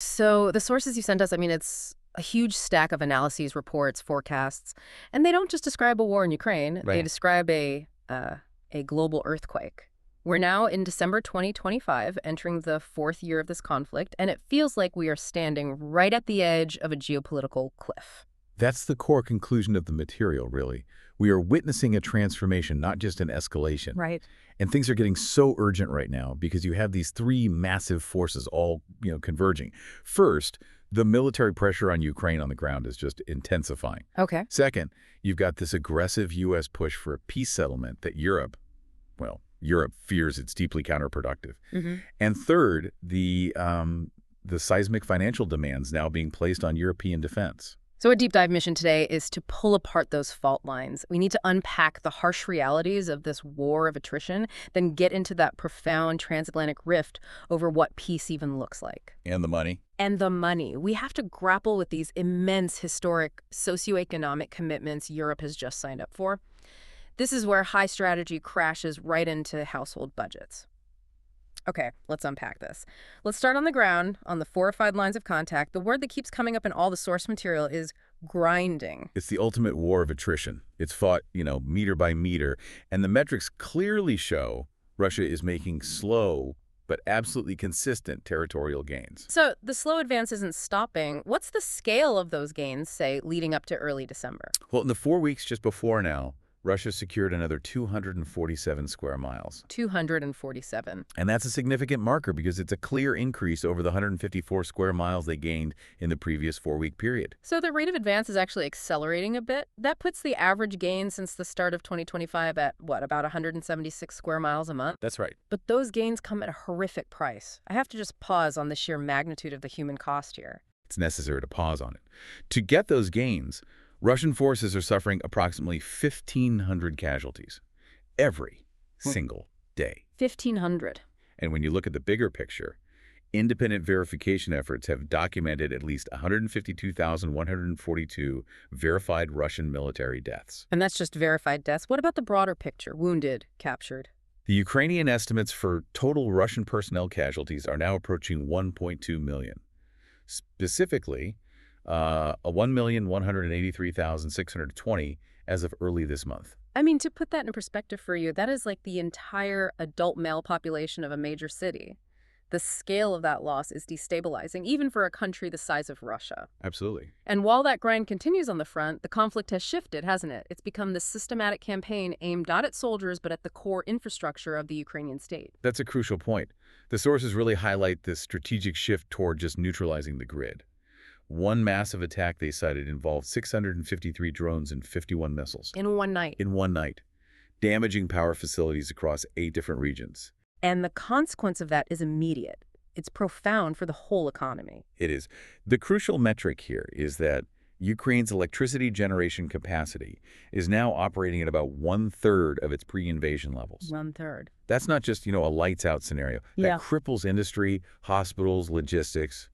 So the sources you sent us, I mean, it's a huge stack of analyses, reports, forecasts, and they don't just describe a war in Ukraine. They Right. describe a global earthquake. We're now in December 2025, entering the fourth year of this conflict, and it feels like we are standing right at the edge of a geopolitical cliff. That's the core conclusion of the material, really. We are witnessing a transformation, not just an escalation. Right. And things are getting so urgent right now because you have these three massive forces all, converging. First, the military pressure on Ukraine on the ground is just intensifying. Okay. Second, you've got this aggressive U.S. push for a peace settlement that Europe fears it's deeply counterproductive. hmm And third, the seismic financial demands now being placed on European defense. So a deep dive mission today is to pull apart those fault lines. We need to unpack the harsh realities of this war of attrition, then get into that profound transatlantic rift over what peace even looks like. And the money? And the money. We have to grapple with these immense historic socioeconomic commitments Europe has just signed up for. This is where high strategy crashes right into household budgets. Okay, let's unpack this. Let's start on the ground, on the 4 or 5 lines of contact. The word that keeps coming up in all the source material is grinding. It's the ultimate war of attrition. It's fought, meter by meter. And the metrics clearly show Russia is making slow but absolutely consistent territorial gains. So the slow advance isn't stopping. What's the scale of those gains, say, leading up to early December? Well, in the 4 weeks just before now, Russia secured another 247 square miles. 247. And that's a significant marker because it's a clear increase over the 154 square miles they gained in the previous 4-week period. So the rate of advance is actually accelerating a bit. That puts the average gain since the start of 2025 at, what, about 176 square miles a month? That's right. But those gains come at a horrific price. I have to just pause on the sheer magnitude of the human cost here. It's necessary to pause on it. To get those gains, Russian forces are suffering approximately 1,500 casualties every single day. 1,500. And when you look at the bigger picture, independent verification efforts have documented at least 152,142 verified Russian military deaths. And that's just verified deaths. What about the broader picture? Wounded, captured? The Ukrainian estimates for total Russian personnel casualties are now approaching 1.2 million. Specifically, 1,183,620 as of early this month. I mean, to put that in perspective for you, that is like the entire adult male population of a major city. The scale of that loss is destabilizing, even for a country the size of Russia. Absolutely. And while that grind continues on the front, the conflict has shifted, hasn't it? It's become this systematic campaign aimed not at soldiers, but at the core infrastructure of the Ukrainian state. That's a crucial point. The sources really highlight this strategic shift toward just neutralizing the grid. One massive attack they cited involved 653 drones and 51 missiles. In one night. In one night, damaging power facilities across 8 different regions. And the consequence of that is immediate. It's profound for the whole economy. It is. The crucial metric here is that Ukraine's electricity generation capacity is now operating at about 1/3 of its pre-invasion levels. 1/3. That's not just, a lights-out scenario. Yeah. That cripples industry, hospitals, logistics,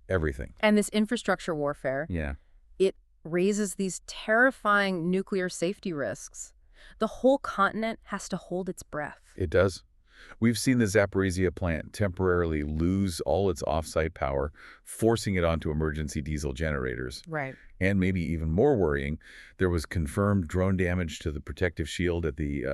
everything. And this infrastructure warfare, Yeah. it raises these terrifying nuclear safety risks. The whole continent has to hold its breath. It does. We've seen the Zaporizhia plant temporarily lose all its off-site power, forcing it onto emergency diesel generators. Right. And maybe even more worrying, there was confirmed drone damage to the protective shield at the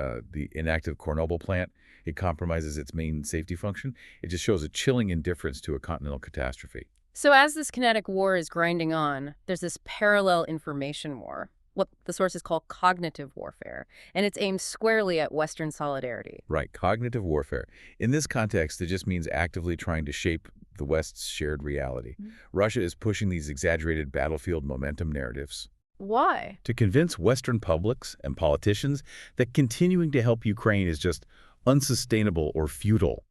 inactive Chernobyl plant. It compromises its main safety function. It just shows a chilling indifference to a continental catastrophe. So as this kinetic war is grinding on, there's this parallel information war, what the sources call cognitive warfare, and it's aimed squarely at Western solidarity. Right, cognitive warfare. In this context, it just means actively trying to shape the West's shared reality. Russia is pushing these exaggerated battlefield momentum narratives Why? to convince Western publics and politicians that continuing to help Ukraine is just unsustainable or futile.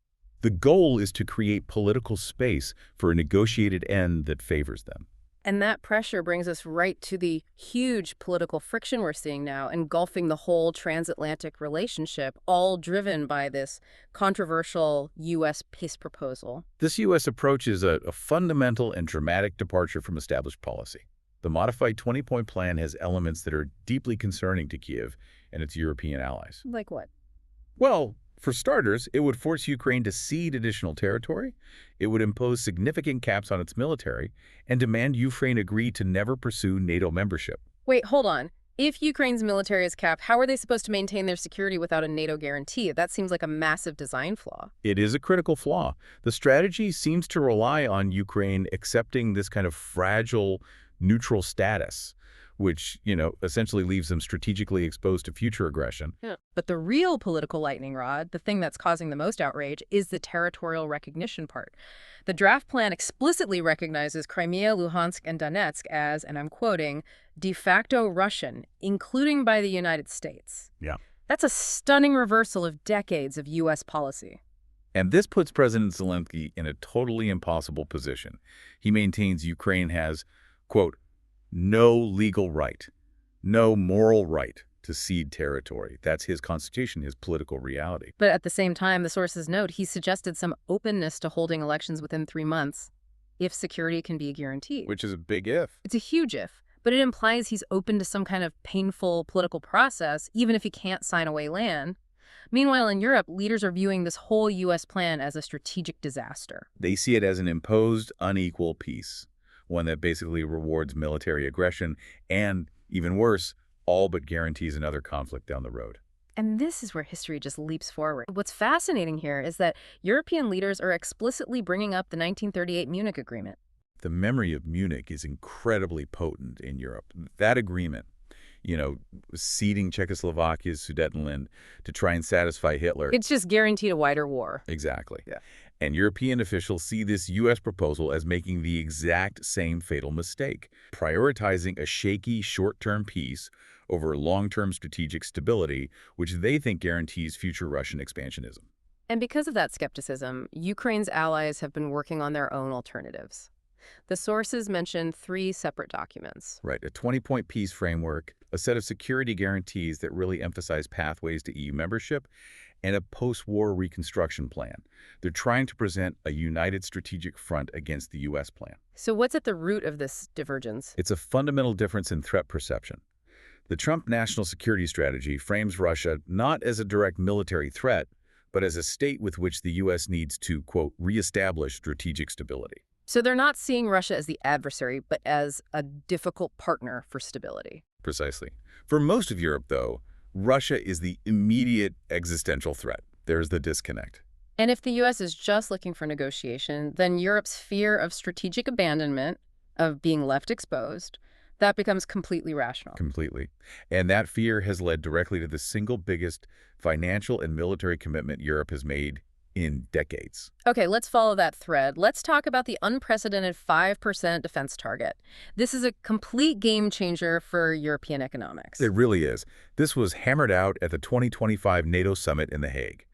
The goal is to create political space for a negotiated end that favors them. And that pressure brings us right to the huge political friction we're seeing now, engulfing the whole transatlantic relationship, all driven by this controversial U.S. peace proposal. This U.S. approach is a fundamental and dramatic departure from established policy. The modified 20-point plan has elements that are deeply concerning to Kyiv and its European allies. Like what? Well, For starters, it would force Ukraine to cede additional territory, it would impose significant caps on its military, and demand Ukraine agree to never pursue NATO membership. Wait, hold on. If Ukraine's military is capped, how are they supposed to maintain their security without a NATO guarantee? That seems like a massive design flaw. It is a critical flaw. The strategy seems to rely on Ukraine accepting this kind of fragile, neutral status, which, essentially leaves them strategically exposed to future aggression. Yeah. But the real political lightning rod, the thing that's causing the most outrage, is the territorial recognition part. The draft plan explicitly recognizes Crimea, Luhansk, and Donetsk as, and I'm quoting, de facto Russian, including by the United States. Yeah. That's a stunning reversal of decades of U.S. policy. And this puts President Zelensky in a totally impossible position. He maintains Ukraine has, quote, no legal right, no moral right to cede territory. That's his constitution, his political reality. But at the same time, the sources note he suggested some openness to holding elections within 3 months if security can be guaranteed. Which is a big if. It's a huge if, but it implies he's open to some kind of painful political process, even if he can't sign away land. Meanwhile, in Europe, leaders are viewing this whole U.S. plan as a strategic disaster. They see it as an imposed, unequal peace, one that basically rewards military aggression and, even worse, all but guarantees another conflict down the road. And this is where history just leaps forward. What's fascinating here is that European leaders are explicitly bringing up the 1938 Munich Agreement. The memory of Munich is incredibly potent in Europe. That agreement, ceding Czechoslovakia's Sudetenland to try and satisfy Hitler. It's just guaranteed a wider war. Exactly. Yeah. And European officials see this U.S. proposal as making the exact same fatal mistake, prioritizing a shaky short-term peace over long-term strategic stability, which they think guarantees future Russian expansionism. And because of that skepticism, Ukraine's allies have been working on their own alternatives. The sources mention 3 separate documents. Right, a 20-point peace framework, a set of security guarantees that really emphasize pathways to EU membership, and a post-war reconstruction plan. They're trying to present a united strategic front against the U.S. plan. So what's at the root of this divergence? It's a fundamental difference in threat perception. The Trump national security strategy frames Russia not as a direct military threat, but as a state with which the U.S. needs to, quote, reestablish strategic stability. So they're not seeing Russia as the adversary, but as a difficult partner for stability. Precisely. For most of Europe, though, Russia is the immediate existential threat. There's the disconnect. And if the U.S. is just looking for negotiation, then Europe's fear of strategic abandonment, of being left exposed, that becomes completely rational. Completely. And that fear has led directly to the single biggest financial and military commitment Europe has made in decades. Okay, let's follow that thread. Let's talk about the unprecedented 5% defense target. This is a complete game changer for European economics. It really is. This was hammered out at the 2025 NATO summit in The Hague.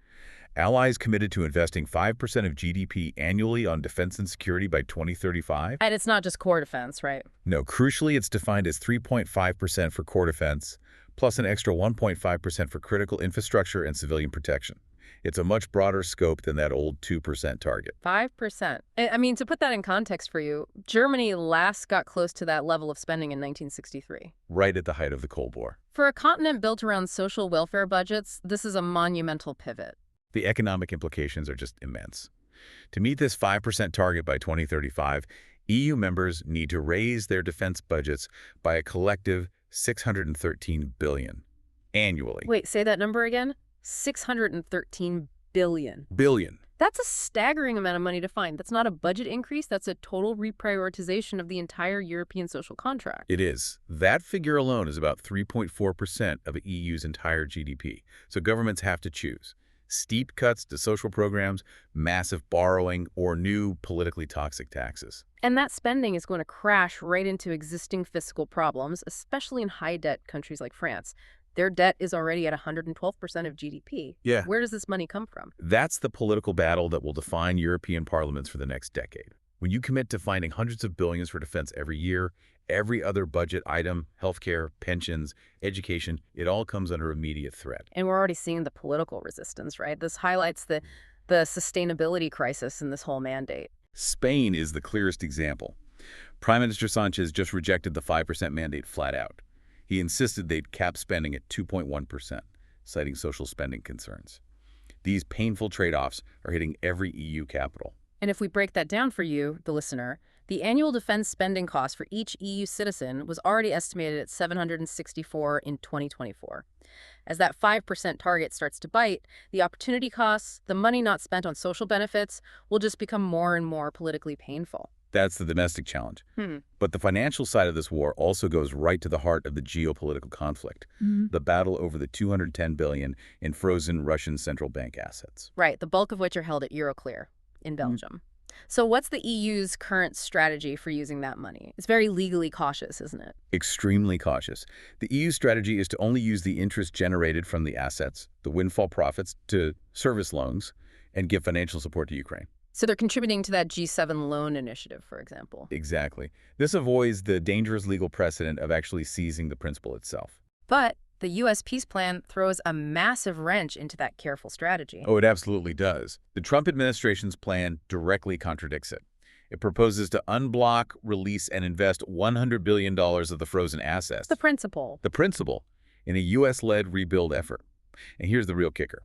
Allies committed to investing 5% of GDP annually on defense and security by 2035. And it's not just core defense, right? No, crucially, it's defined as 3.5% for core defense, plus an extra 1.5% for critical infrastructure and civilian protection. It's a much broader scope than that old 2% target. 5%. I mean, to put that in context for you, Germany last got close to that level of spending in 1963. Right at the height of the Cold War. For a continent built around social welfare budgets, this is a monumental pivot. The economic implications are just immense. To meet this 5% target by 2035, EU members need to raise their defense budgets by a collective $613 billion annually. Wait, say that number again? $613 billion. Billion. That's a staggering amount of money to find. That's not a budget increase. That's a total reprioritization of the entire European social contract. It is. That figure alone is about 3.4% of the EU's entire GDP. So governments have to choose. Steep cuts to social programs, massive borrowing, or new politically toxic taxes. And that spending is going to crash right into existing fiscal problems, especially in high-debt countries like France. Their debt is already at 112% of GDP. Yeah. Where does this money come from? That's the political battle that will define European parliaments for the next decade. When you commit to finding hundreds of billions for defense every year, every other budget item, healthcare, pensions, education, it all comes under immediate threat. And we're already seeing the political resistance, right? This highlights the sustainability crisis in this whole mandate. Spain is the clearest example. Prime Minister Sanchez just rejected the 5% mandate flat out. He insisted they'd cap spending at 2.1%, citing social spending concerns. These painful trade-offs are hitting every EU capital. And if we break that down for you, the listener, the annual defense spending cost for each EU citizen was already estimated at 764 in 2024. As that 5% target starts to bite, the opportunity costs, the money not spent on social benefits, will just become more and more politically painful. That's the domestic challenge. Hmm. But the financial side of this war also goes right to the heart of the geopolitical conflict, the battle over the $210 billion in frozen Russian central bank assets. Right, the bulk of which are held at Euroclear in Belgium. So what's the EU's current strategy for using that money? It's very legally cautious, isn't it? Extremely cautious. The EU strategy is to only use the interest generated from the assets, the windfall profits, to service loans and give financial support to Ukraine. So they're contributing to that G7 loan initiative, for example. Exactly. This avoids the dangerous legal precedent of actually seizing the principal itself. But the U.S. peace plan throws a massive wrench into that careful strategy. Oh, it absolutely does. The Trump administration's plan directly contradicts it. It proposes to unblock, release, and invest $100 billion of the frozen assets. The principle. The principal, in a U.S.-led rebuild effort. And here's the real kicker.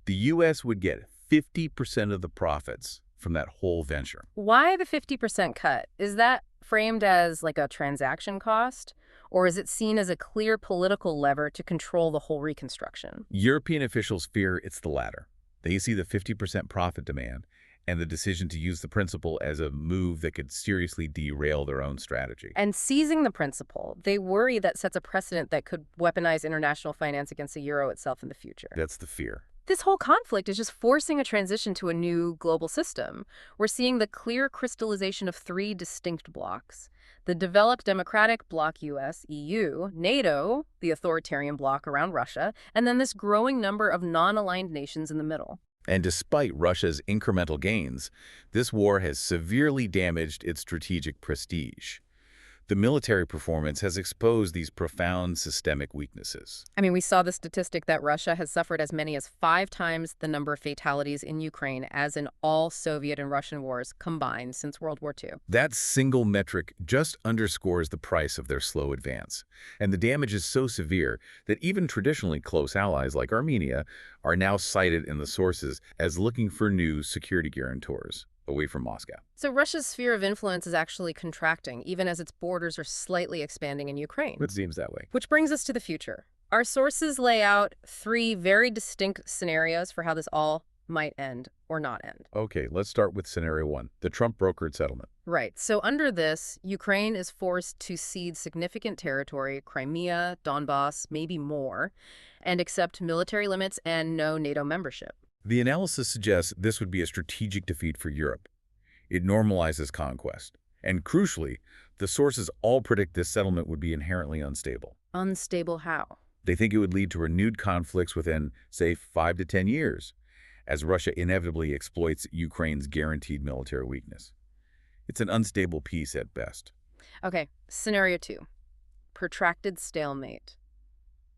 The U.S. would get 50% of the profits from that whole venture. Why the 50% cut? Is that framed as like a transaction cost? Or is it seen as a clear political lever to control the whole reconstruction? European officials fear it's the latter. They see the 50% profit demand and the decision to use the principal as a move that could seriously derail their own strategy. And seizing the principal, they worry that sets a precedent that could weaponize international finance against the euro itself in the future. That's the fear. This whole conflict is just forcing a transition to a new global system. We're seeing the clear crystallization of three distinct blocs. The developed democratic bloc US, EU, NATO, the authoritarian bloc around Russia, and then this growing number of non-aligned nations in the middle. And despite Russia's incremental gains, this war has severely damaged its strategic prestige. The military performance has exposed these profound systemic weaknesses. I mean, we saw the statistic that Russia has suffered as many as 5 times the number of fatalities in Ukraine as in all Soviet and Russian wars combined since World War II. That single metric just underscores the price of their slow advance. And the damage is so severe that even traditionally close allies like Armenia are now cited in the sources as looking for new security guarantors away from Moscow. So Russia's sphere of influence is actually contracting, even as its borders are slightly expanding in Ukraine. It seems that way. Which brings us to the future. Our sources lay out 3 very distinct scenarios for how this all might end or not end. Okay, let's start with scenario 1, the Trump brokered settlement. Right. So under this, Ukraine is forced to cede significant territory, Crimea, Donbass, maybe more, and accept military limits and no NATO membership. The analysis suggests this would be a strategic defeat for Europe. It normalizes conquest. And crucially, the sources all predict this settlement would be inherently unstable. Unstable how? They think it would lead to renewed conflicts within, say, 5 to 10 years, as Russia inevitably exploits Ukraine's guaranteed military weakness. It's an unstable peace at best. Okay, scenario 2. Protracted stalemate.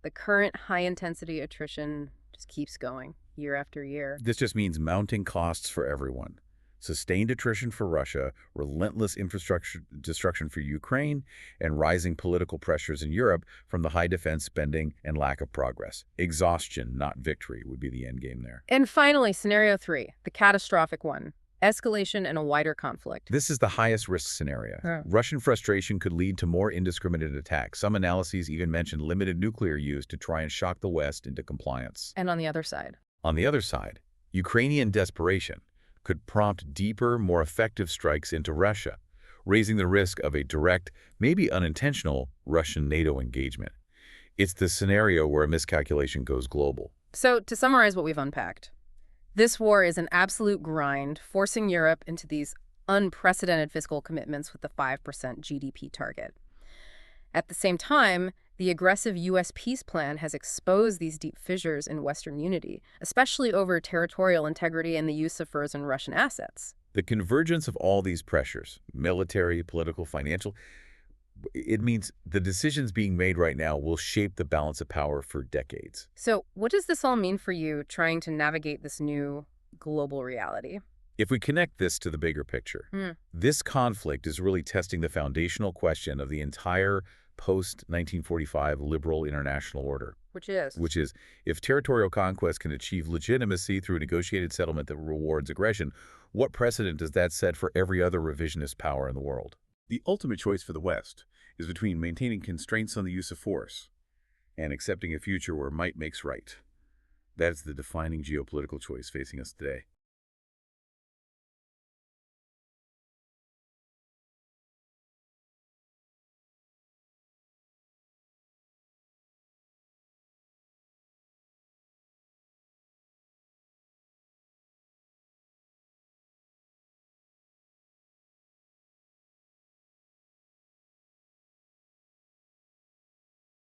The current high-intensity attrition just keeps going year after year. This just means mounting costs for everyone. Sustained attrition for Russia, relentless infrastructure destruction for Ukraine, and rising political pressures in Europe from the high defense spending and lack of progress. Exhaustion, not victory, would be the end game there. And finally, scenario 3, the catastrophic one. Escalation and a wider conflict. This is the highest risk scenario. Yeah. Russian frustration could lead to more indiscriminate attacks. Some analyses even mention limited nuclear use to try and shock the West into compliance. And on the other side? On the other side, Ukrainian desperation could prompt deeper, more effective strikes into Russia, raising the risk of a direct, maybe unintentional, Russian-NATO engagement. It's the scenario where a miscalculation goes global. So, to summarize what we've unpacked, this war is an absolute grind, forcing Europe into these unprecedented fiscal commitments with the 5% GDP target. At the same time, the aggressive U.S. peace plan has exposed these deep fissures in Western unity, especially over territorial integrity and the use of frozen Russian assets. The convergence of all these pressures, military, political, financial, it means the decisions being made right now will shape the balance of power for decades. So what does this all mean for you trying to navigate this new global reality? If we connect this to the bigger picture, this conflict is really testing the foundational question of the entire post-1945 liberal international order. Which is? which is, if territorial conquest can achieve legitimacy through a negotiated settlement that rewards aggression, what precedent does that set for every other revisionist power in the world? The ultimate choice for the West is between maintaining constraints on the use of force and accepting a future where might makes right. That is the defining geopolitical choice facing us today.